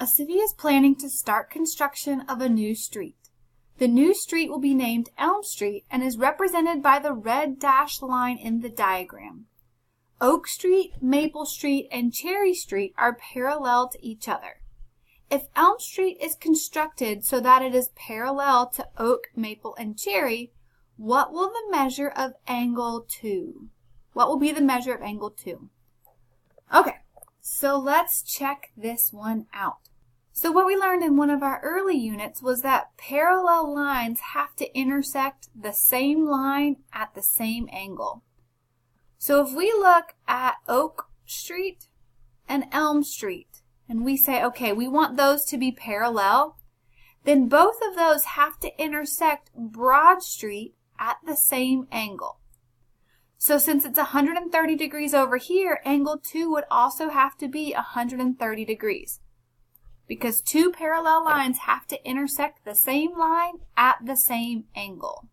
A city is planning to start construction of a new street. The new street will be named Elm Street and is represented by the red dashed line in the diagram. Oak Street, Maple Street, and Cherry Street are parallel to each other. If Elm Street is constructed so that it is parallel to Oak, Maple, and Cherry, what will the measure of angle 2? What will be the measure of angle 2? Okay, so let's check this one out. So what we learned in one of our early units was that parallel lines have to intersect the same line at the same angle. So if we look at Oak Street and Elm Street, and we say, okay, we want those to be parallel, then both of those have to intersect Broad Street at the same angle. So since it's 130 degrees over here, angle 2 would also have to be 130 degrees. Because two parallel lines have to intersect the same line at the same angle.